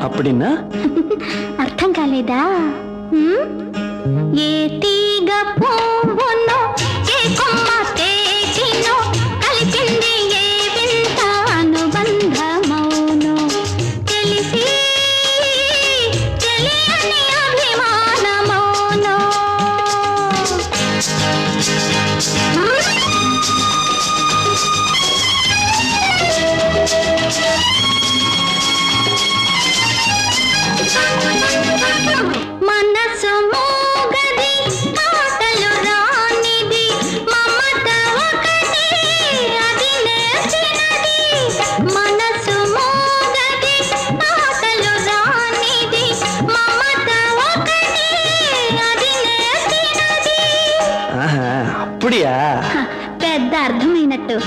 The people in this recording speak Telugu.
అప్పుడిన్నా అర్థం కాలేదా? ఏ తీగ పువ్వునో ఏ కొమ్మ తేజినో కలిసింది ఏ వింత అనుబంధమౌనో తెలిసి తెలియని అభిమానమౌనో మనసు మోగది మాటలు రానిది మమత ఒకటి అది నేర్చినది మనసు మోగది మాటలు రానిది మమత ఒకటి అది నేర్చినది అప్పుడియా పెద్ద అర్థమైనట్టు